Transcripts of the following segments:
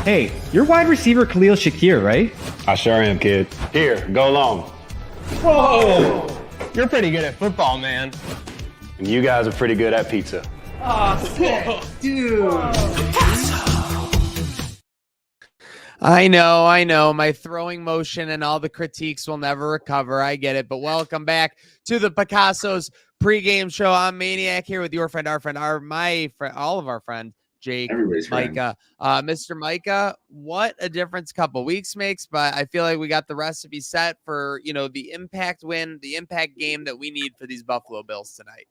Hey, you're wide receiver Khalil Shakir, right? I sure am, kid. Here, go long. Whoa! You're pretty good at football, man. And you guys are pretty good at pizza. Oh, sick. Dude. I know. My throwing motion and all the critiques will never recover. I get it. But welcome back to the PICASSO'S pregame show. I'm Maniac here with your friend, my friend, all of our friends, Jake, Majka. Mr. Majka, what a difference a couple weeks makes. But I feel like we got the recipe set for, the impact win, the impact game that we need for these Buffalo Bills tonight.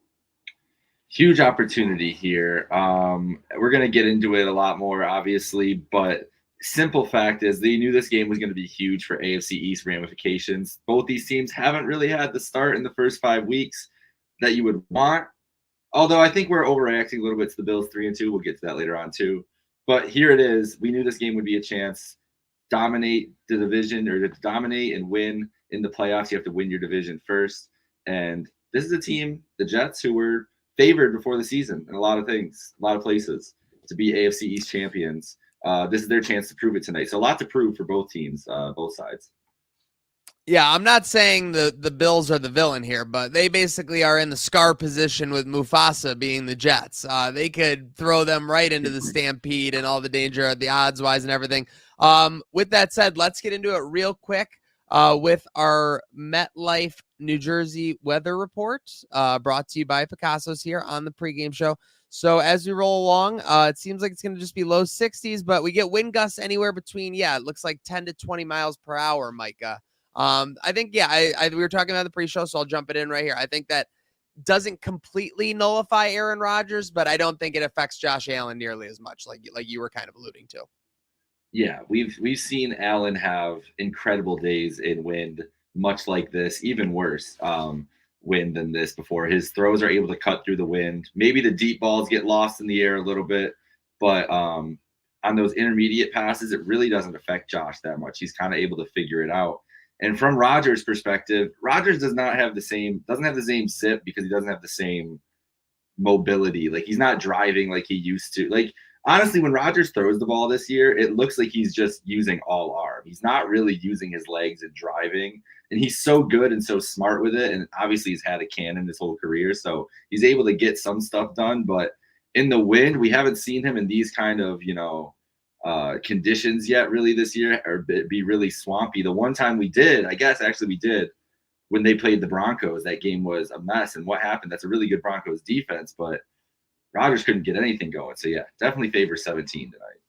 Huge opportunity here. We're going to get into it a lot more, obviously, but simple fact is they knew this game was going to be huge for AFC East ramifications. Both these teams haven't really had the start in the first 5 weeks that you would want. Although I think we're overreacting a little bit to the Bills 3-2. We'll get to that later on too. But here it is. We knew this game would be a chance. Dominate the division, or to dominate and win in the playoffs, you have to win your division first. And this is a team, the Jets, who were favored before the season in a lot of things, a lot of places, to be AFC East champions. This is their chance to prove it tonight. So a lot to prove for both teams, both sides. Yeah, I'm not saying the Bills are the villain here, but they basically are in the Scar position with Mufasa being the Jets. They could throw them right into the stampede and all the danger, the odds-wise and everything. With that said, let's get into it real quick with our MetLife New Jersey weather report, brought to you by PICASSO'S here on the pregame show. So as we roll along, it seems like it's going to just be low 60s, but we get wind gusts anywhere between, it looks like 10 to 20 miles per hour, Micah. I think, we were talking about the pre-show, so I'll jump it in right here. I think that doesn't completely nullify Aaron Rodgers, but I don't think it affects Josh Allen nearly as much, like you were kind of alluding to. Yeah, we've seen Allen have incredible days in wind, much like this, even worse wind than this before. His throws are able to cut through the wind. Maybe the deep balls get lost in the air a little bit, but on those intermediate passes, it really doesn't affect Josh that much. He's kind of able to figure it out. And from Rodgers' perspective, Rodgers doesn't have the same sit because he doesn't have the same mobility. Like, he's not driving like he used to. Like, honestly, when Rodgers throws the ball this year, it looks like he's just using all arm. He's not really using his legs and driving. And he's so good and so smart with it. And obviously he's had a cannon his whole career, so he's able to get some stuff done. But in the wind, we haven't seen him in these kind of, conditions yet really this year, or be really swampy. The one time we did, when they played the Broncos. That game was a mess. And what happened? That's a really good Broncos defense, but Rodgers couldn't get anything going. So yeah, definitely favors 17 tonight.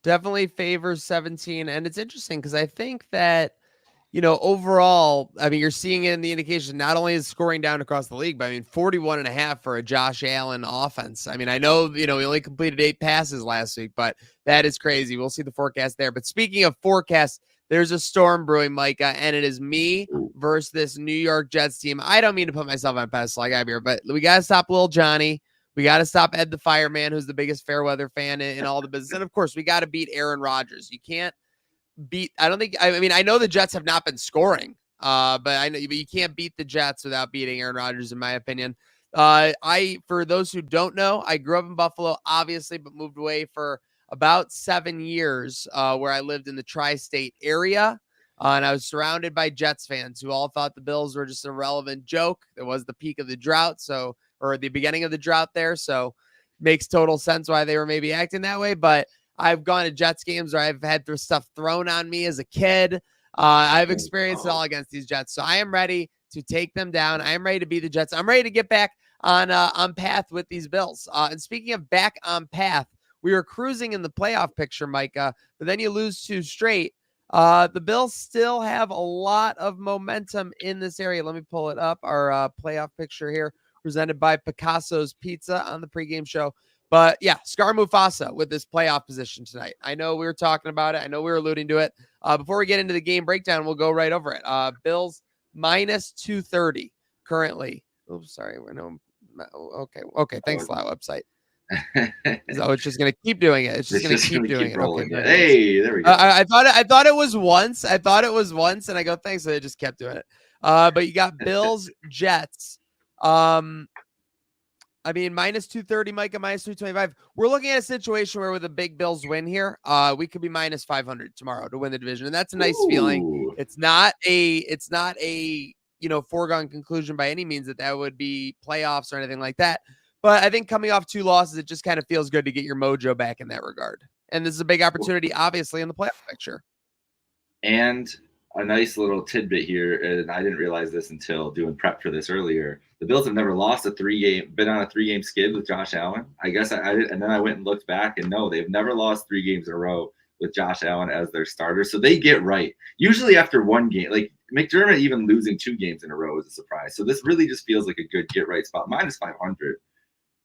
Definitely favors 17. And it's interesting because I think that, overall, you're seeing it in the indication, not only is scoring down across the league, but 41.5 for a Josh Allen offense. I know, he only completed 8 passes last week, but that is crazy. We'll see the forecast there. But speaking of forecast, there's a storm brewing, Micah, and it is me versus this New York Jets team. I don't mean to put myself on pedestal like I'm here, but we got to stop Lil Johnny. We got to stop Ed the Fireman, who's the biggest fair weather fan in all the business. And of course, we got to beat Aaron Rodgers. You can't beat, I know the Jets have not been scoring, but you can't beat the Jets without beating Aaron Rodgers, in my opinion. For those who don't know, I grew up in Buffalo, obviously, but moved away for about 7 years, where I lived in the tri-state area. And I was surrounded by Jets fans who all thought the Bills were just an irrelevant joke. It was the peak of the drought, or the beginning of the drought there. So makes total sense why they were maybe acting that way. But I've gone to Jets games where I've had stuff thrown on me as a kid. I've experienced it all against these Jets. So I am ready to take them down. I am ready to beat the Jets. I'm ready to get back on path with these Bills. And speaking of back on path, we were cruising in the playoff picture, Micah, but then you lose 2 straight. The Bills still have a lot of momentum in this area. Let me pull it up. Our playoff picture here, presented by PICASSO'S Pizza on the pregame show. But yeah, Scar Mufasa with this playoff position tonight. I know we were talking about it. I know we were alluding to it. Before we get into the game breakdown, we'll go right over it. Bills minus 230 currently. Oops, sorry. Okay. Thanks a lot, website. So it's just going to keep doing it. It's just going to keep doing it. Okay, hey, there we go. I thought it was once. And I go, thanks. So they just kept doing it. But you got Bills, Jets. I mean, minus 230, Micah, minus 225. We're looking at a situation where with a big Bills win here, we could be minus 500 tomorrow to win the division. And that's a nice feeling. Ooh. It's not a, foregone conclusion by any means that would be playoffs or anything like that. But I think coming off 2 losses, it just kind of feels good to get your mojo back in that regard. And this is a big opportunity, obviously, in the playoff picture. And a nice little tidbit here, and I didn't realize this until doing prep for this earlier. The Bills have never lost been on a 3-game skid with Josh Allen. I guess I did, and then I went and looked back, and no, they've never lost 3 games in a row with Josh Allen as their starter. So they get right. Usually after 1 game, like McDermott even losing 2 games in a row is a surprise. So this really just feels like a good get right spot. Minus 500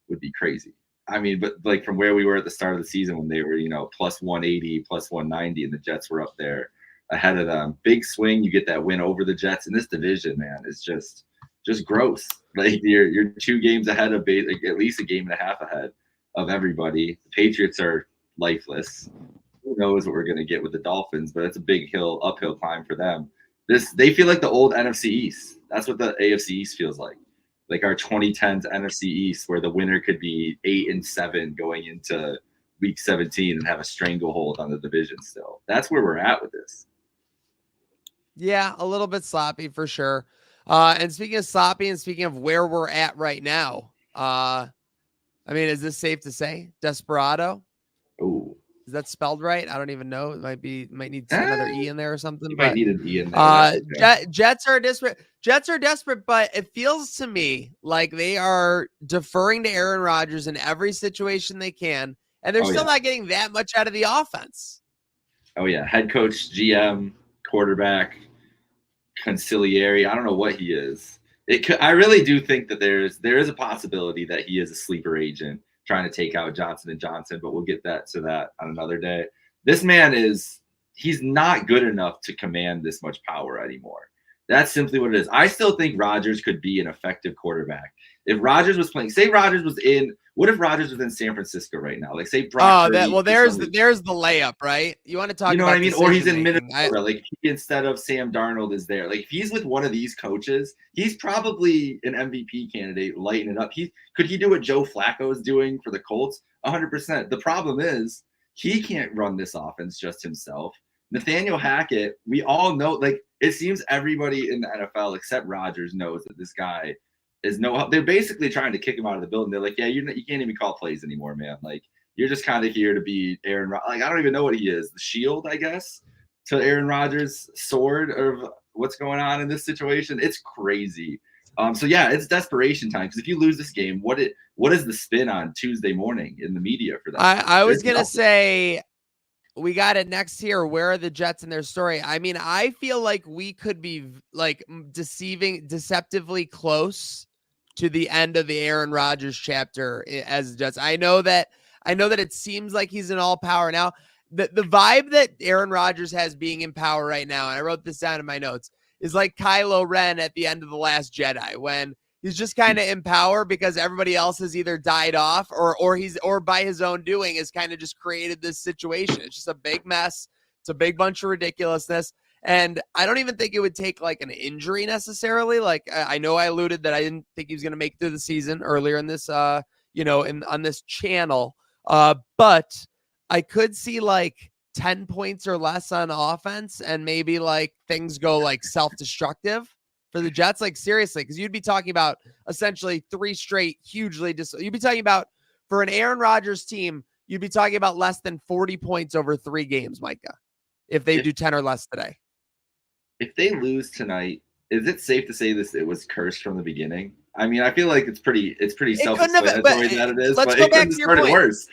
would be crazy. I mean, but like from where we were at the start of the season when they were, plus 180, plus 190, and the Jets were up there ahead of them. Big swing, you get that win over the Jets in this division, man. It's just gross. Like you're 2 games ahead of at least a game and a half ahead of everybody. The Patriots are lifeless. Who knows what we're gonna get with the Dolphins, but it's a big uphill climb for them. They feel like the old NFC East. That's what the AFC East feels like. Like our 2010s NFC East, where the winner could be 8-7 going into week 17 and have a stranglehold on the division still. That's where we're at with this. Yeah, a little bit sloppy for sure. And speaking of sloppy and speaking of where we're at right now, I mean, is this safe to say? Desperado? Ooh. Is that spelled right? I don't even know. It might need another E in there or something. Might need an E in there. Jets are desperate. Jets are desperate, but it feels to me like they are deferring to Aaron Rodgers in every situation they can, and they're still not getting that much out of the offense. Oh yeah, head coach, GM, quarterback, conciliary. I don't know what he is. I really do think that there is a possibility that he is a sleeper agent trying to take out Johnson & Johnson, but we'll get to that on another day. This man he's not good enough to command this much power anymore. That's simply what it is. I still think Rodgers could be an effective quarterback. If Rodgers was playing, what if Rodgers was in San Francisco right now? Like say Brock Purdy, there's the layup, right? You want to talk about what I mean? Or he's in Minnesota. Like instead of Sam Darnold is there. Like if he's with one of these coaches, he's probably an MVP candidate, lighting it up. Could he do what Joe Flacco is doing for the Colts? 100%. The problem is he can't run this offense just himself. Nathaniel Hackett, we all know, like it seems everybody in the NFL except Rodgers knows that this guy is they're basically trying to kick him out of the building. They're like, yeah, you can't even call plays anymore, man. Like you're just kind of here to be Aaron Rodgers. Like I don't even know what he is. The shield, I guess, to Aaron Rodgers' sword of what's going on in this situation. It's crazy. So yeah, it's desperation time because if you lose this game, what is the spin on Tuesday morning in the media for that? I was gonna say we got it next here. Where are the Jets in their story? I mean, I feel like we could be like deceptively close to the end of the Aaron Rodgers chapter as Jets. I know that it seems like he's in all power now. The vibe that Aaron Rodgers has being in power right now, and I wrote this down in my notes, is like Kylo Ren at the end of The Last Jedi when he's just kind of in power because everybody else has either died off or by his own doing has kind of just created this situation. It's just a big mess. It's a big bunch of ridiculousness. And I don't even think it would take like an injury necessarily. Like I know I alluded that I didn't think he was going to make it through the season earlier in this, on this channel. But I could see like 10 points or less on offense and maybe like things go like self-destructive for the Jets. Like seriously, because you'd be talking about essentially 3 straight you'd be talking about for an Aaron Rodgers team, you'd be talking about less than 40 points over 3 games, Micah, if they do 10 or less today. If they lose tonight, is it safe to say it was cursed from the beginning? I mean, I feel like it's pretty self-explanatory that it is, but it could have started worse.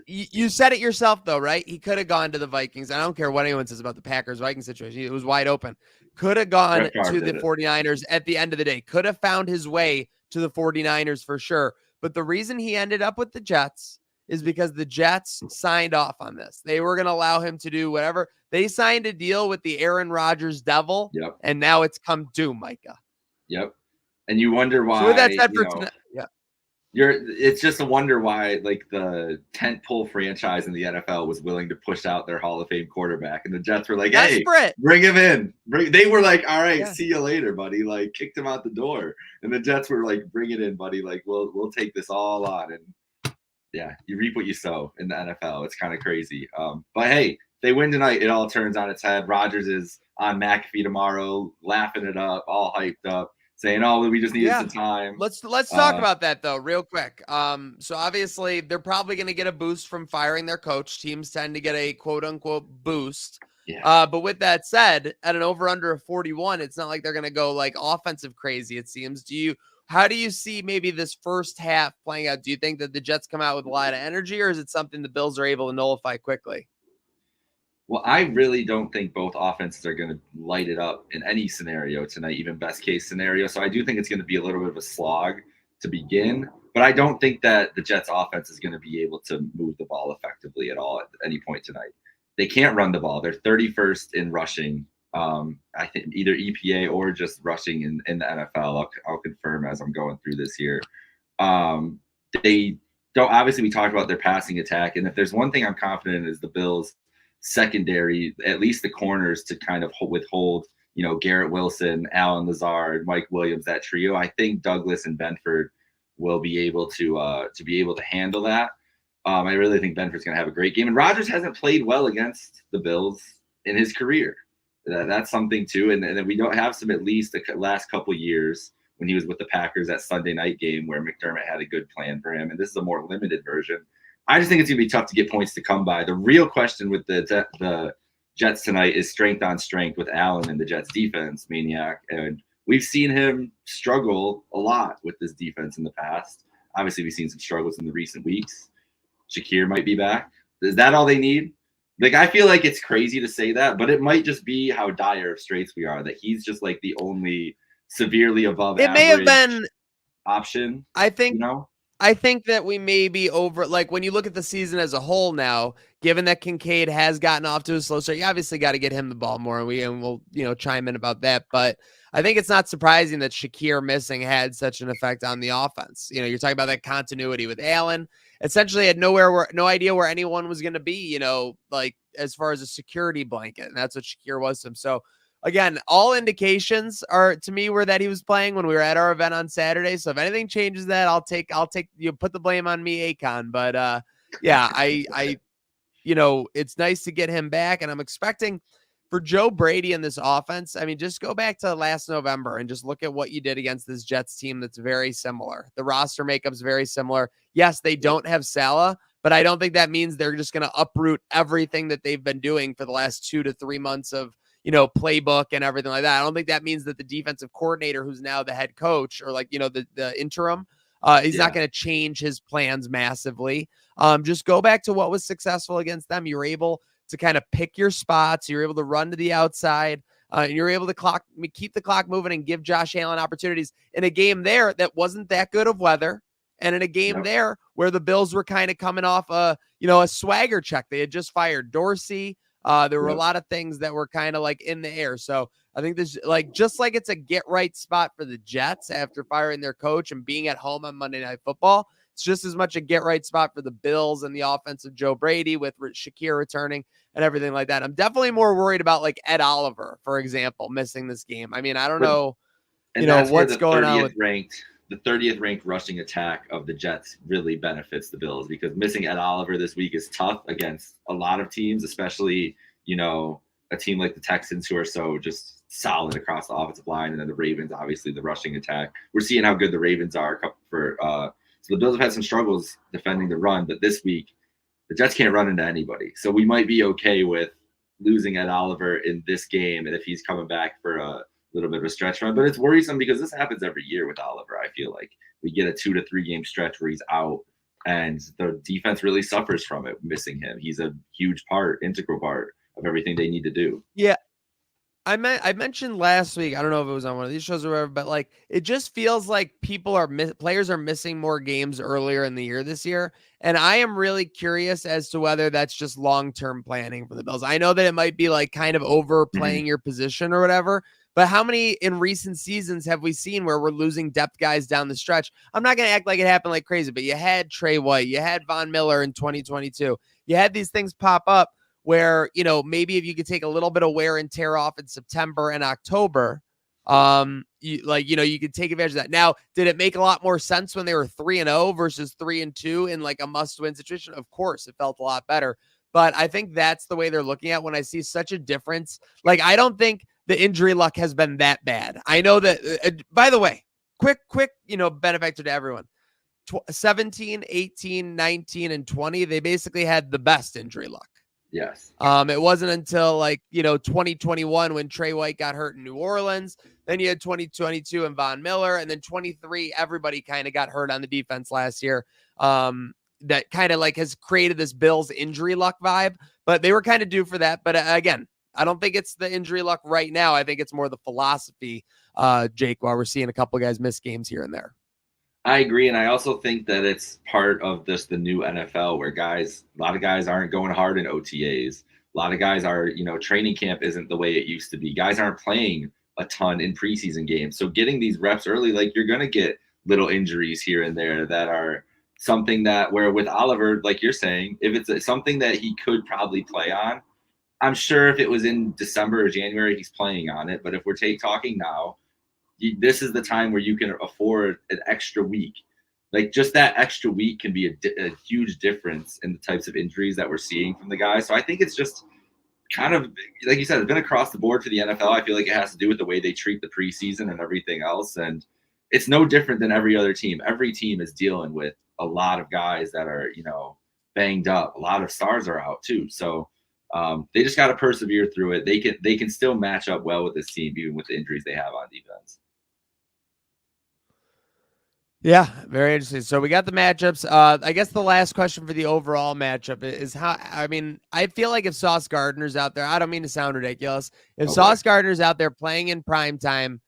You said it yourself, though, right? He could have gone to the Vikings. I don't care what anyone says about the Packers-Vikings situation. It was wide open. Could have gone to the 49ers at the end of the day. Could have found his way to the 49ers for sure. But the reason he ended up with the Jets is because the Jets signed off on this. They were going to allow him to do whatever. They signed a deal with the Aaron Rodgers devil, and now it's come due, Micah. Yep. And you wonder why. So with that said, for tonight, It's just a wonder why like the tentpole franchise in the NFL was willing to push out their Hall of Fame quarterback, and the Jets were like, "Hey, Desperate. bring him in." They were like, "All right, Yeah. see you later, buddy." Like kicked him out the door, and the Jets were like, "Bring it in, buddy. Like we'll take this all on." And yeah, you reap what you sow in the NFL. It's kind of crazy. But hey, they win tonight. It all turns on its head. Rodgers is on McAfee tomorrow, laughing it up, all hyped up, saying, "Oh, we just needed some time." Let's talk about that though, real quick. So obviously they're probably going to get a boost from firing their coach. Teams tend to get a quote unquote boost. Yeah. But with that said, at an over under of 41, it's not like they're going to go like offensive crazy. It seems. How do you see maybe this first half playing out? Do you think that the Jets come out with a lot of energy, or is it something the Bills are able to nullify quickly? Well, I really don't think both offenses are going to light it up in any scenario tonight, even best case scenario. So I do think it's going to be a little bit of a slog to begin, but I don't think that the Jets offense is going to be able to move the ball effectively at all at any point tonight. They can't run the ball. They're 31st in rushing. I think either EPA or just rushing in the NFL. I'll confirm as I'm going through this here. They don't, obviously we talked about their passing attack. And if there's one thing I'm confident in is the Bills secondary, at least the corners, to kind of withhold, Garrett Wilson, Allen Lazard, Mike Williams, that trio. I think Douglas and Benford will be able to handle that. I really think Benford's going to have a great game. And Rodgers hasn't played well against the Bills in his career. That's something too. And then we don't have some, at least the last couple years when he was with the Packers, that Sunday night game where McDermott had a good plan for him. And this is a more limited version. I just think it's going to be tough to get points to come by. The real question with the Jets tonight is strength on strength with Allen and the Jets defense, Maniac. And we've seen him struggle a lot with this defense in the past. Obviously, we've seen some struggles in the recent weeks. Shakir might be back. Is that all they need? Like, I feel like it's crazy to say that, but it might just be how dire of straits we are, that he's just like the only severely above average may have been option. I think that we may be over, like when you look at the season as a whole now, given that Kincaid has gotten off to a slow start, you obviously got to get him the ball more, and we'll chime in about that. But I think it's not surprising that Shakir missing had such an effect on the offense. You're talking about that continuity with Allen. Essentially had no idea where anyone was going to be, like as far as a security blanket. And that's what Shakir was to him. So again, all indications are to me were that he was playing when we were at our event on Saturday. So if anything changes that, I'll take you put the blame on me, Akon. But yeah, I it's nice to get him back, and I'm expecting for Joe Brady in this offense. I mean, just go back to last November and just look at what you did against this Jets team that's very similar. The roster makeup's very similar. Yes, they don't have Salah, but I don't think that means they're just going to uproot everything that they've been doing for the last 2 to 3 months of playbook and everything like that. I don't think that means that the defensive coordinator, who's now the head coach, or the interim, he's not going to change his plans massively. Just go back to what was successful against them. You're able to kind of pick your spots. You're able to run to the outside. And you're able to keep the clock moving and give Josh Allen opportunities in a game there that wasn't that good of weather. And in a game there where the Bills were kind of coming off a swagger check. They had just fired Dorsey. There were a lot of things that were kind of like in the air. So I think this, just like it's a get right spot for the Jets after firing their coach and being at home on Monday Night Football, it's just as much a get right spot for the Bills and the offense of Joe Brady with Shakir returning and everything like that. I'm definitely more worried about like Ed Oliver, for example, missing this game. I mean, I don't know, what's going on with the 30th ranked rushing attack of the Jets really benefits the Bills, because missing Ed Oliver this week is tough against a lot of teams, especially, a team like the Texans, who are so just solid across the offensive line. And then the Ravens, obviously the rushing attack. We're seeing how good the Ravens are so the Bills have had some struggles defending the run, but this week the Jets can't run into anybody. So we might be okay with losing Ed Oliver in this game, and if he's coming back for a little bit of a stretch run. But it's worrisome because this happens every year with Oliver. I feel like we get a 2 to 3 game stretch where he's out, and the defense really suffers from it, missing him. He's a huge integral part of everything they need to do. Yeah. I mentioned last week, I don't know if it was on one of these shows or whatever, but like it just feels like players are missing more games earlier in the year this year. And I am really curious as to whether that's just long-term planning for the Bills. I know that it might be like kind of overplaying your position or whatever, but how many in recent seasons have we seen where we're losing depth guys down the stretch? I'm not going to act like it happened like crazy, but you had Trey White, you had Von Miller in 2022. You had these things pop up where, you know, maybe if you could take a little bit of wear and tear off in September and October, you could take advantage of that. Now, did it make a lot more sense when they were 3-0 versus 3-2 in like a must-win situation? Of course, it felt a lot better. But I think that's the way they're looking at when I see such a difference. Like, I don't think the injury luck has been that bad. I know that, by the way, quick, benefactor to everyone. 17, 18, 19, and 20, they basically had the best injury luck. Yes. It wasn't until 2021 when Trey White got hurt in New Orleans. Then you had 2022 and Von Miller, and then 23, everybody kind of got hurt on the defense last year. That kind of has created this Bills injury luck vibe, but they were kind of due for that. But again, I don't think it's the injury luck right now. I think it's more the philosophy, Jake, while we're seeing a couple of guys miss games here and there. I agree, and I also think that it's part of the new NFL where a lot of guys aren't going hard in OTAs. A lot of guys are, training camp isn't the way it used to be. Guys aren't playing a ton in preseason games. So getting these reps early, you're going to get little injuries here and there that are something that where with Oliver, like you're saying, if it's something that he could probably play on, I'm sure if it was in December or January, he's playing on it. But if we're talking now, this is the time where you can afford an extra week. Just that extra week can be a huge difference in the types of injuries that we're seeing from the guys. So I think it's just kind of, like you said, it's been across the board for the NFL. I feel like it has to do with the way they treat the preseason and everything else. And it's no different than every other team. Every team is dealing with a lot of guys that are, banged up. A lot of stars are out too. So they just got to persevere through it. They can still match up well with this team, even with the injuries they have on defense. Yeah, very interesting. So we got the matchups. I guess the last question for the overall matchup is I feel like if Sauce Gardner's out there, I don't mean to sound ridiculous. If Sauce Gardner's out there playing in primetime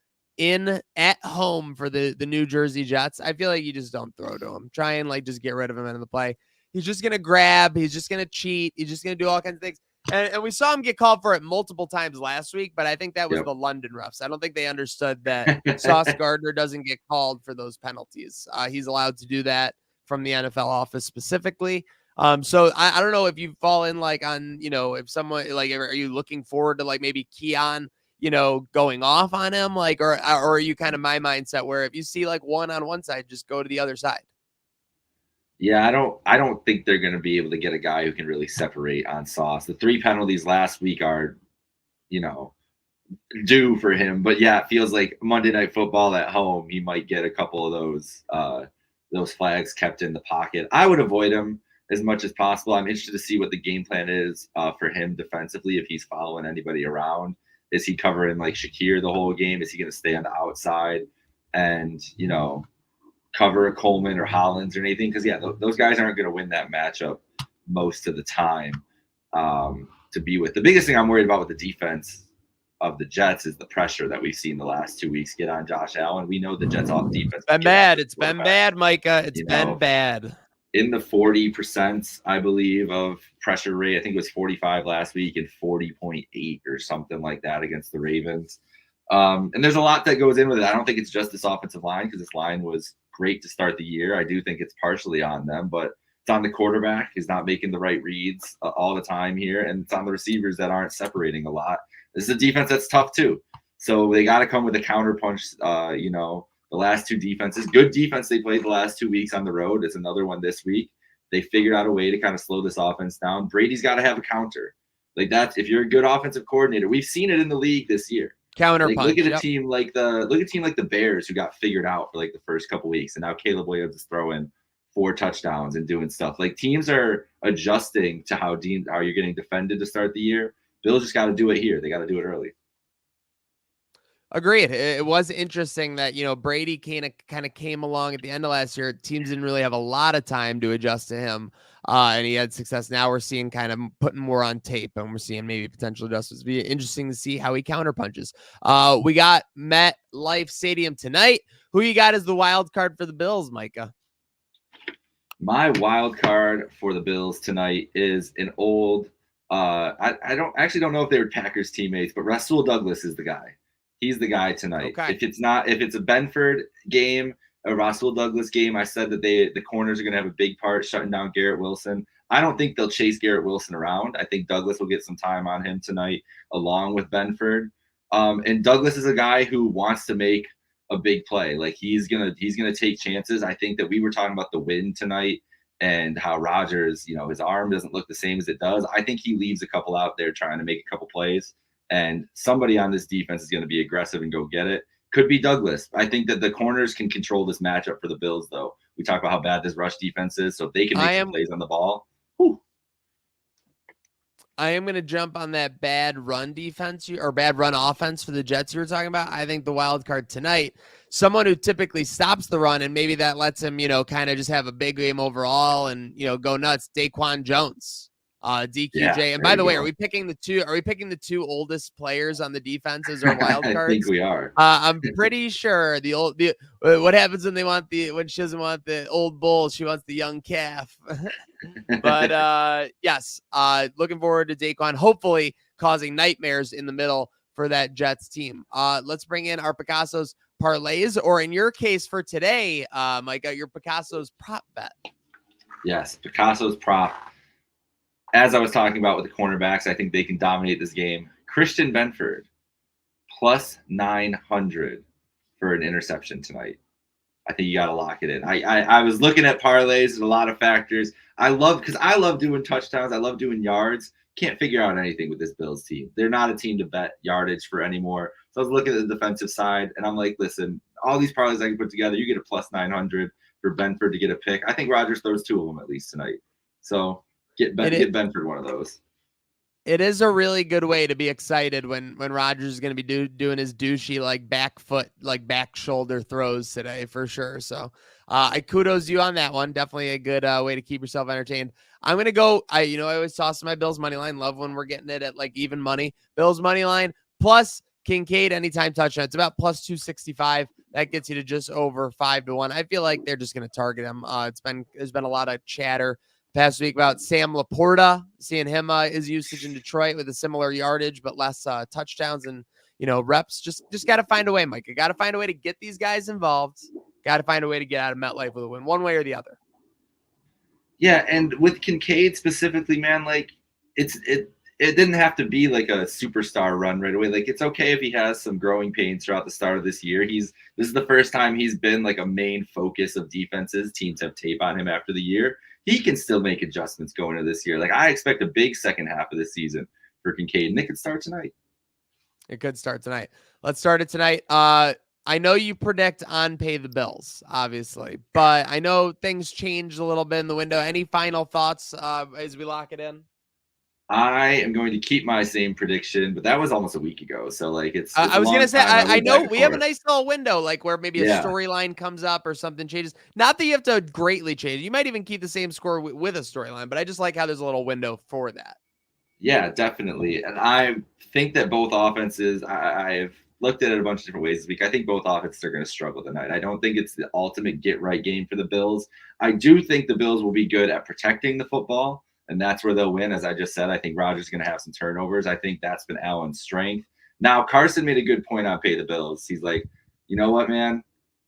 at home for the New Jersey Jets, I feel like you just don't throw to him. Try and just get rid of him out of the play. He's just going to grab. He's just going to cheat. He's just going to do all kinds of things. And we saw him get called for it multiple times last week, but I think that was the London refs. I don't think they understood that Sauce Gardner doesn't get called for those penalties. He's allowed to do that from the NFL office specifically. So I don't know if you fall in on, if someone are you looking forward to maybe Keon, going off on him or are you kind of my mindset where if you see one on one side, just go to the other side? Yeah, I don't think they're going to be able to get a guy who can really separate on Sauce. The 3 penalties last week are, due for him. But yeah, it feels like Monday Night Football at home, he might get a couple of those flags kept in the pocket. I would avoid him as much as possible. I'm interested to see what the game plan is for him defensively, if he's following anybody around. Is he covering Shakir the whole game? Is he going to stay on the outside and, cover a Coleman or Hollins or anything? Because those guys aren't going to win that matchup most of the time to be with. The biggest thing I'm worried about with the defense of the Jets is the pressure that we've seen the last 2 weeks get on Josh Allen. We know the Jets off defense. Been bad. It's been bad, Micah. It's been bad. In the 40%, I believe, of pressure rate. I think it was 45 last week and 40.8 or something like that against the Ravens. And there's a lot that goes in with it. I don't think it's just this offensive line because this line was great to start the year. I do think it's partially on them, but it's on the quarterback. He's not making the right reads all the time here, and it's on the receivers that aren't separating a lot. This is a defense that's tough too. So they got to come with a counterpunch. The last 2 defenses, good defense they played the last 2 weeks on the road. It's another one this week. They figured out a way to kind of slow this offense down. Brady's got to have a counter. That's if you're a good offensive coordinator. We've seen it in the league this year. Counterpunch. Look at a team like the Bears who got figured out for the first couple weeks, and now Caleb Williams is throwing 4 touchdowns and doing stuff. Teams are adjusting to how you're getting defended to start the year. Bills just got to do it here. They got to do it early. Agreed. It was interesting that, Brady kind of came along at the end of last year. Teams didn't really have a lot of time to adjust to him. And he had success. Now we're seeing kind of putting more on tape, and we're seeing maybe potential adjustments. Be interesting to see how he counterpunches. We got MetLife Stadium tonight. Who you got as the wild card for the Bills, Micah? My wild card for the Bills tonight is an old. I don't know if they were Packers teammates, but Rasul Douglas is the guy. He's the guy tonight. Okay. If it's a Benford game, a Rasul Douglas game, I said that the corners are going to have a big part shutting down Garrett Wilson. I don't think they'll chase Garrett Wilson around. I think Douglas will get some time on him tonight, along with Benford. And Douglas is a guy who wants to make a big play. Like he's gonna take chances. I think that we were talking about the wind tonight and how Rodgers, his arm doesn't look the same as it does. I think he leaves a couple out there trying to make a couple plays. And somebody on this defense is going to be aggressive and go get it. Could be Douglas. I think that the corners can control this matchup for the Bills, though. We talk about how bad this rush defense is, so if they can make some plays on the ball. Whew. I am going to jump on that bad run defense or bad run offense for the Jets you were talking about. I think the wild card tonight, someone who typically stops the run and maybe that lets him, kind of just have a big game overall and, go nuts. Daquan Jones. DQJ. Yeah, and by the way, are we picking the two oldest players on the defense as our wild cards? I think we are. I'm pretty sure what happens when she doesn't want the old bull, she wants the young calf. But yes, looking forward to Daquan, hopefully causing nightmares in the middle for that Jets team. Let's bring in our Picasso's parlays, or in your case for today, Micah, your Picasso's prop bet. Yes, Picasso's prop. As I was talking about with the cornerbacks, I think they can dominate this game. Christian Benford, plus 900 for an interception tonight. I think you got to lock it in. I was looking at parlays and a lot of factors. I love doing touchdowns. I love doing yards. Can't figure out anything with this Bills team. They're not a team to bet yardage for anymore. So I was looking at the defensive side, and I'm like, listen, all these parlays I can put together, you get a plus 900 for Benford to get a pick. I think Rodgers throws 2 of them at least tonight. So get Benford one of those. It is a really good way to be excited when Rodgers is going to be doing his douchey back shoulder throws today for sure. So I kudos you on that one. Definitely a good way to keep yourself entertained. I'm going to go. I always toss my Bills money line. Love when we're getting it at like even money. Bills money line plus Kincaid anytime touchdown. It's about plus 265. That gets you to just over 5-1. I feel like they're just going to target him. There's been a lot of chatter past week about Sam Laporta, seeing him his usage in Detroit with a similar yardage but less touchdowns and reps. Just got to find a way, Mike. You got to find a way to get these guys involved. Got to find a way to get out of MetLife with a win, one way or the other. Yeah, and with Kincaid specifically, man, like it didn't have to be like a superstar run right away. Like it's okay if he has some growing pains throughout the start of this year. This is the first time he's been like a main focus of defenses. Teams have tape on him after the year. He can still make adjustments going into this year. Like I expect a big second half of the season for Kincaid, and it could start tonight. It could start tonight. Let's start it tonight. I know you predict on Pay the Bills, obviously, but I know things changed a little bit in the window. Any final thoughts as we lock it in? I am going to keep my same prediction, but that was almost a week ago. So like it's I was going to say, I know we have a forth. nice little window, like where maybe a storyline comes up or something changes. Not that you have to greatly change. You might even keep the same score with a storyline, but I just like how there's a little window for that. Yeah, definitely. And I think that both offenses, I've looked at it a bunch of different ways this week. I think both offenses are going to struggle tonight. I don't think it's the ultimate get-right game for the Bills. I do think the Bills will be good at protecting the football, and that's where they'll win. As I just said, I think Rodgers is going to have some turnovers. I think that's been Allen's strength. Now, Carson made a good point on Pay the Bills. He's like, you know what, man?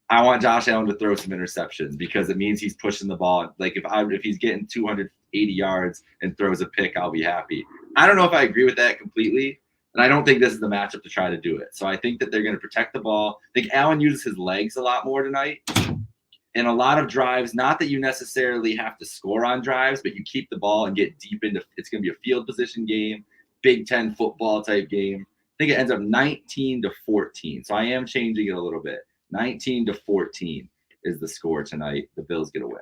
I want Josh Allen to throw some interceptions because it means he's pushing the ball. Like if he's getting 280 yards and throws a pick, I'll be happy. I don't know if I agree with that completely, and I don't think this is the matchup to try to do it. So I think that they're going to protect the ball. I think Allen uses his legs a lot more tonight. And a lot of drives, not that you necessarily have to score on drives, but you keep the ball and get deep into it's going to be a field position game, Big Ten football type game. I think it ends up 19-14. So I am changing it a little bit. 19-14 is the score tonight. The Bills get a win.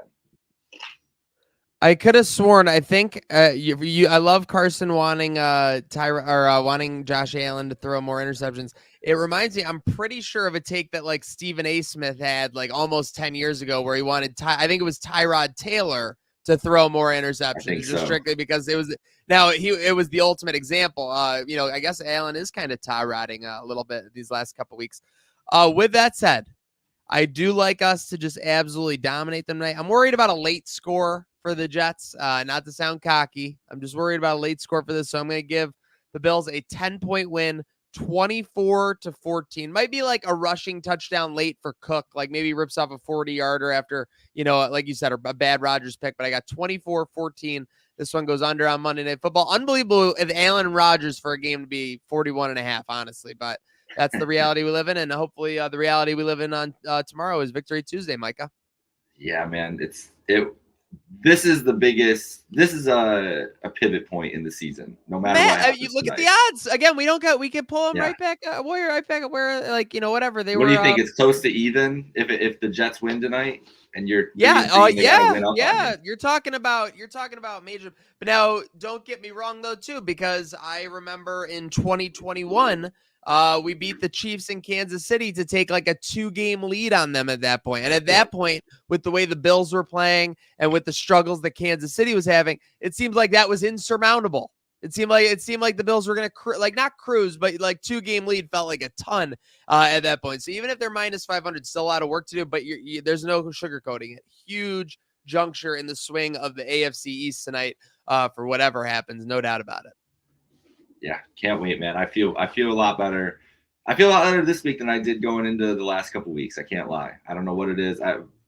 I could have sworn. I think I love Carson wanting wanting Josh Allen to throw more interceptions. It reminds me. I'm pretty sure of a take that like Stephen A. Smith had like almost 10 years ago, where he wanted I think it was Tyrod Taylor to throw more interceptions, just strictly because it was the ultimate example. I guess Allen is kind of Tyroding a little bit these last couple weeks. With that said, I do like us to just absolutely dominate them tonight. I'm worried about a late score for the Jets. Not to sound cocky, I'm just worried about a late score for this. So I'm going to give the Bills a 10-point win, 24-14. Might be like a rushing touchdown late for Cook, like maybe rips off a 40-yarder after, like you said, a bad Rodgers pick. But I got 24-14. This one goes under on Monday Night Football. Unbelievable if Allen and Rodgers for a game to be 41.5, honestly. But that's the reality we live in, and hopefully the reality we live in on tomorrow is Victory Tuesday, Micah. Yeah, man, this is the biggest. This is a pivot point in the season. No matter what you look tonight. At the odds again. We can pull them right back. Right back where whatever they were. What do you think? It's close to even if the Jets win tonight, and you're You're talking about major. But now, don't get me wrong though, too, because I remember in 2021. We beat the Chiefs in Kansas City to take like a 2-game lead on them at that point. And at that point, with the way the Bills were playing and with the struggles that Kansas City was having, it seemed like that was insurmountable. It seemed like the Bills were going to not cruise, but like 2-game lead felt like a ton at that point. So even if they're minus 500, still a lot of work to do, but there's no sugarcoating it. Huge juncture in the swing of the AFC East tonight for whatever happens. No doubt about it. Yeah, can't wait, man. I feel a lot better. I feel a lot better this week than I did going into the last couple of weeks. I can't lie. I don't know what it is.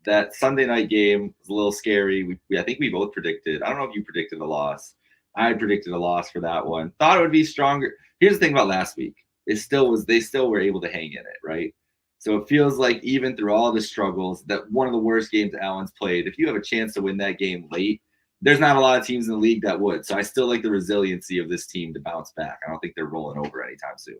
That Sunday night game was a little scary. I think we both predicted. I don't know if you predicted a loss. I predicted a loss for that one. Thought it would be stronger. Here's the thing about last week. They still were able to hang in it, right? So it feels like even through all the struggles, that one of the worst games Allen's played, if you have a chance to win that game late, there's not a lot of teams in the league that would. So I still like the resiliency of this team to bounce back. I don't think they're rolling over anytime soon.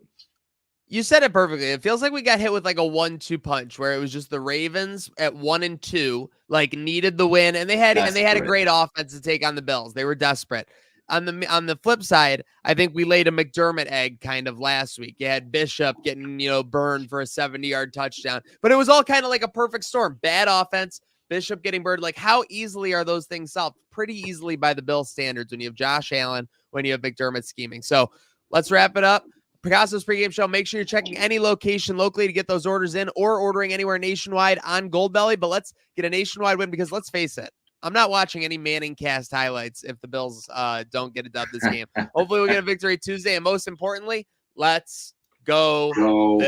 You said it perfectly. It feels like we got hit with like a 1-2 punch where it was just the Ravens at 1-2, like needed the win, and they had a great offense to take on the Bills. They were desperate. On the flip side, I think we laid a McDermott egg kind of last week. You had Bishop getting burned for a 70-yard touchdown, but it was all kind of like a perfect storm. Bad offense. Bishop getting burned. Like, how easily are those things solved? Pretty easily by the Bills standards when you have Josh Allen, when you have McDermott scheming. So let's wrap it up. PICASSO'S pregame show. Make sure you're checking any location locally to get those orders in or ordering anywhere nationwide on Goldbelly. But let's get a nationwide win because let's face it, I'm not watching any Manning cast highlights if the Bills don't get a dub this game. Hopefully we'll get a Victory Tuesday. And most importantly, let's go Bills.